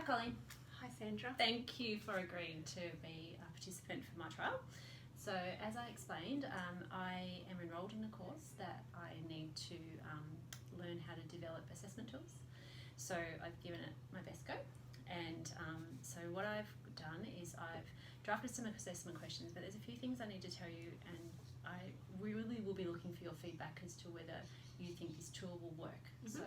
Colleen. Hi Sandra. Thank you for agreeing to be a participant for my trial. So as I explained, I am enrolled in a course that I need to learn how to develop assessment tools. So I've given it my best go, and so what I've done is I've drafted some assessment questions, but there's a few things I need to tell you, and I really will be looking for your feedback as to whether you think this tool will work. Mm-hmm. So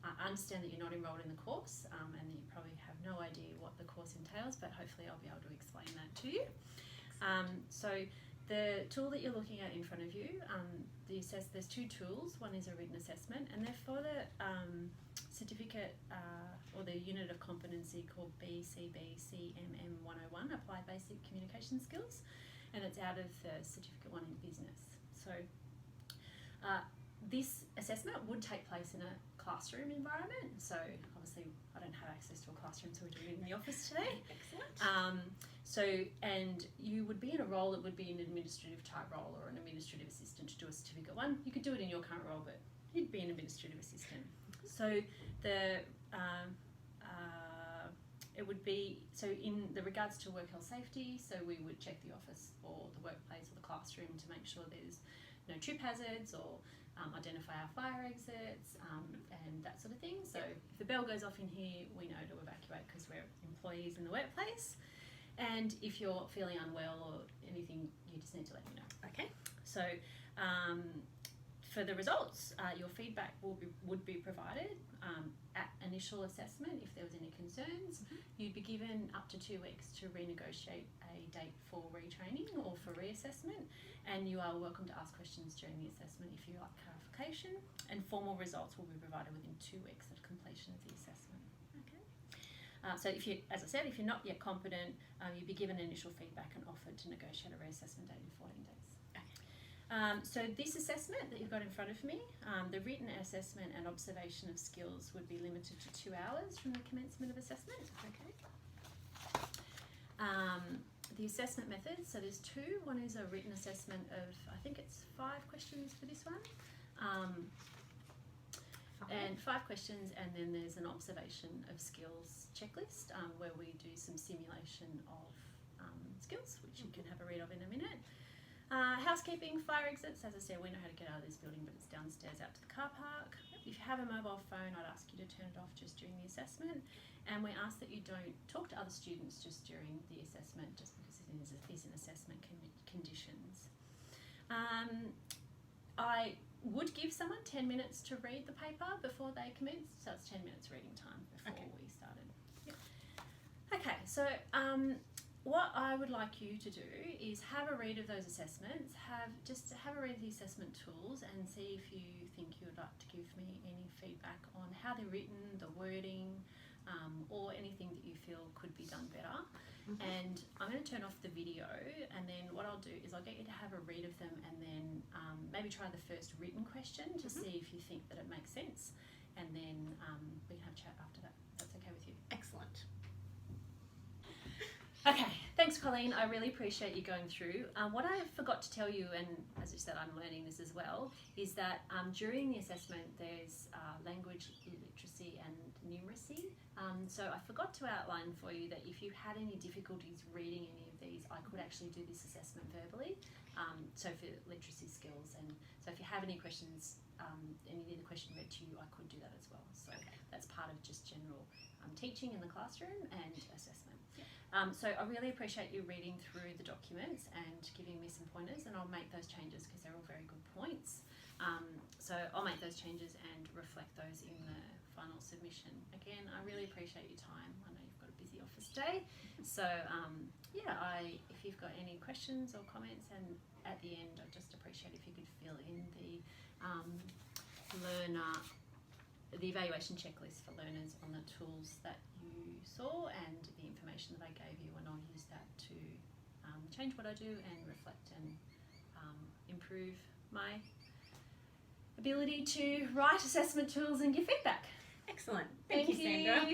I understand that you're not enrolled in the course and that you probably have no idea what the course entails, but hopefully I'll be able to explain that to you. So the tool that you're looking at in front of you, there's two tools. One is a written assessment, and they're for the certificate or the unit of competency called BSBCMM101, Applied Basic Communication Skills, and it's out of the Certificate 1 in Business. So this assessment would take place in a classroom environment. So obviously I don't have access to a classroom, so we're doing it in the office today. Excellent. And you would be in a role that would be an administrative type role or an administrative assistant to do a Certificate 1. You could do it in your current role, but you'd be an administrative assistant. So it would be, so in the regards to work health safety, so we would check the office or the workplace or the classroom to make sure there's no trip hazards or identify our fire exits and that sort of thing. So if the bell goes off in here, we know to evacuate because we're employees in the workplace. And if you're feeling unwell or anything, you just need to let me know. Okay. So for the results, your feedback would be provided at initial assessment. If there was any concerns, you'd be given up to 2 weeks to renegotiate a date for retraining or for reassessment, and you are welcome to ask questions during the assessment if you like clarification, and formal results will be provided within 2 weeks of completion of the assessment. Okay. So if you, as I said, if you're not yet competent, you'd be given initial feedback and offered to negotiate a reassessment date in 14 days. So this assessment that you've got in front of me, the written assessment and observation of skills would be limited to 2 hours from the commencement of assessment. Okay. The assessment methods, so there's two. One is a written assessment of, I think it's 5 questions for this one. And 5 questions, and then there's an observation of skills checklist where we do some simulation of skills, which you can have a read of in a minute. Housekeeping, fire exits, as I said, we know how to get out of this building, but it's downstairs out to the car park. If you have a mobile phone, I'd ask you to turn it off just during the assessment, and we ask that you don't talk to other students just during the assessment, just because it is an assessment conditions. I would give someone 10 minutes to read the paper before they commence, so it's 10 minutes reading time before we started. Yep. Okay, so what I would like you to do is have a read of those assessments, have a read of the assessment tools, and see if you think you would like to give me any feedback on how they're written, the wording, or anything that you feel could be done better. And I'm going to turn off the video, and then what I'll do is I'll get you to have a read of them, and then maybe try the first written question to see if you think that it makes sense, and then we can have a chat after that. That's okay with you? Excellent. Okay, thanks Colleen, I really appreciate you going through. What I forgot to tell you, and as you said I'm learning this as well, is that during the assessment there's language literacy and numeracy. So I forgot to outline for you that if you had any difficulties reading any of these, I could actually do this assessment verbally, so for literacy skills. And so if you have any questions and you need a question read to you, I could do that as well. So that's part of just general teaching in the classroom and assessment. So I really appreciate you reading through the documents and giving me some pointers, and I'll make those changes because they're all very good points. So I'll make those changes and reflect those in the final submission. Again, I really appreciate your time. I know you've got a busy office day. So if you've got any questions or comments, and at the end I'd just appreciate if you could fill in the the evaluation checklist for learners on the tools that you saw and the information that I gave you, and I'll use that to change what I do and reflect and improve my ability to write assessment tools and give feedback. Excellent. Thank you, Sandra.